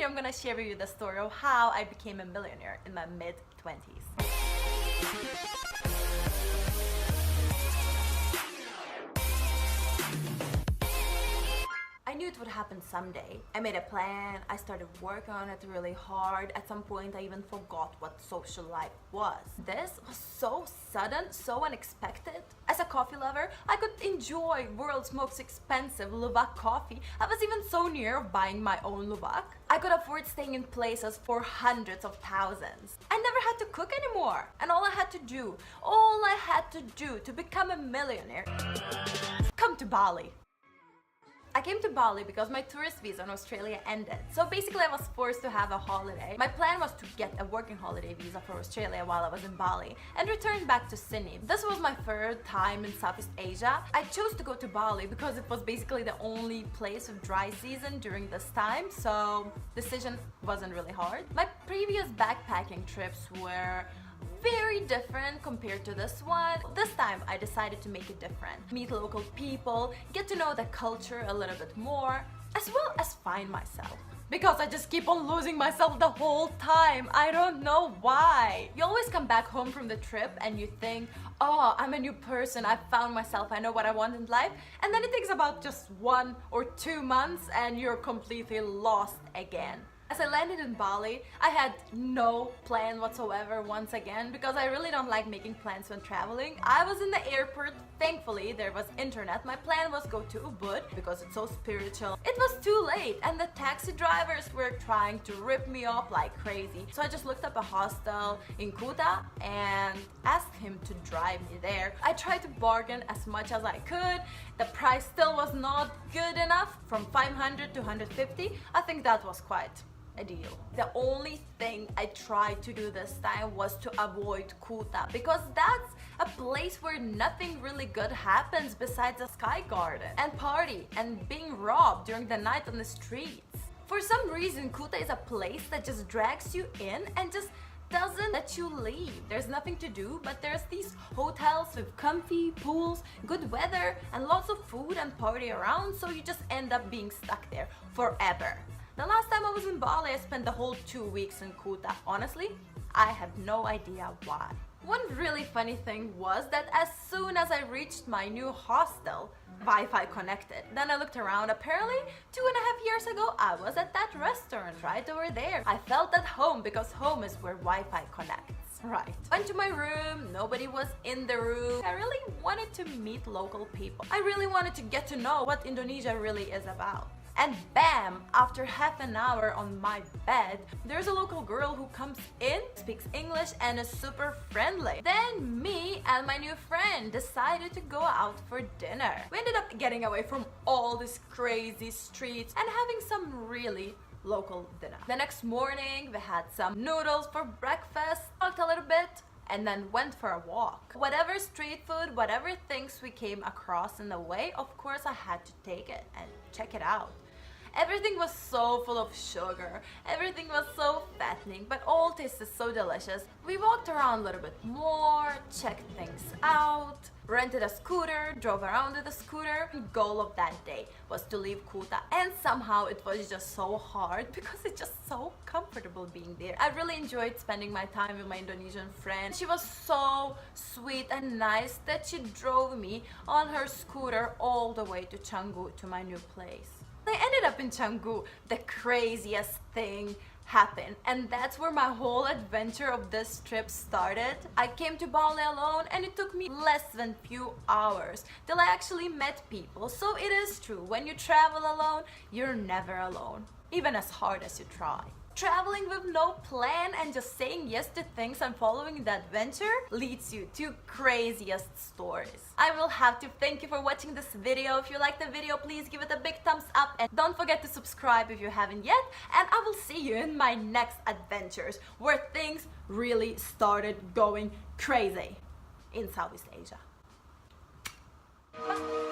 I'm gonna share with you the story of how I became a millionaire in my mid-20s. I knew it would happen someday. I made a plan, I started working on it really hard. At some point I even forgot what social life was. This was so sudden, so unexpected. As a coffee lover, I could enjoy world's most expensive Luwak coffee. I was even so near of buying my own Luwak. I could afford staying in places for hundreds of thousands. I never had to cook anymore. And all I had to do to become a millionaire, come to Bali. I came to Bali because my tourist visa in Australia ended. So basically I was forced to have a holiday. My plan was to get a working holiday visa for Australia while I was in Bali and return back to Sydney. This was my third time in Southeast Asia. I chose to go to Bali because it was basically the only place with dry season during this time, so decision wasn't really hard. My previous backpacking trips were very different compared to this one. This time I decided to make it different. Meet local people, get to know the culture a little bit more, as well as find myself. Because I just keep on losing myself the whole time. I don't know why. You always come back home from the trip and you think, oh, I'm a new person, I found myself, I know what I want in life. And then it takes about just 1 or 2 months and you're completely lost again. As I landed in Bali, I had no plan whatsoever once again because I really don't like making plans when traveling. I was in the airport, thankfully there was internet. My plan was go to Ubud because it's so spiritual. It was too late and the taxi drivers were trying to rip me off like crazy. So I just looked up a hostel in Kuta and asked him to drive me there. I tried to bargain as much as I could. The price still was not good enough. From 500 to 150, I think that was quite a deal. The only thing I tried to do this time was to avoid Kuta because that's a place where nothing really good happens besides a sky garden and party and being robbed during the night on the streets. For some reason, Kuta is a place that just drags you in and just doesn't let you leave. There's nothing to do, but there's these hotels with comfy pools, good weather, and lots of food and party around, so you just end up being stuck there forever. The last time I was in Bali, I spent the whole 2 weeks in Kuta. Honestly, I have no idea why. One really funny thing was that as soon as I reached my new hostel, Wi-Fi connected. Then I looked around. Apparently, 2.5 years ago, I was at that restaurant right over there. I felt at home because home is where Wi-Fi connects. Right. Went to my room, nobody was in the room. I really wanted to meet local people. I really wanted to get to know what Indonesia really is about. And bam, after half an hour on my bed, there's a local girl who comes in, speaks English and is super friendly. Then me and my new friend decided to go out for dinner. We ended up getting away from all these crazy streets and having some really local dinner. The next morning, we had some noodles for breakfast, talked a little bit, and then went for a walk. Whatever street food, whatever things we came across in the way, of course I had to take it and check it out. Everything was so full of sugar, everything was so fattening, but all tasted so delicious. We walked around a little bit more, checked things out, rented a scooter, drove around with a scooter. The goal of that day was to leave Kuta, and somehow it was just so hard because it's just so comfortable being there. I really enjoyed spending my time with my Indonesian friend. She was so sweet and nice that she drove me on her scooter all the way to Canggu, to my new place. I ended up in Canggu. The craziest thing happened, and that's where my whole adventure of this trip started. I came to Bali alone and it took me less than few hours till I actually met people. So it is true, when you travel alone, you're never alone, even as hard as you try. Traveling with no plan and just saying yes to things and following the adventure leads you to craziest stories. I will have to thank you for watching this video. If you liked the video, please give it a big thumbs up and don't forget to subscribe if you haven't yet. And I will see you in my next adventures where things really started going crazy in Southeast Asia. Bye.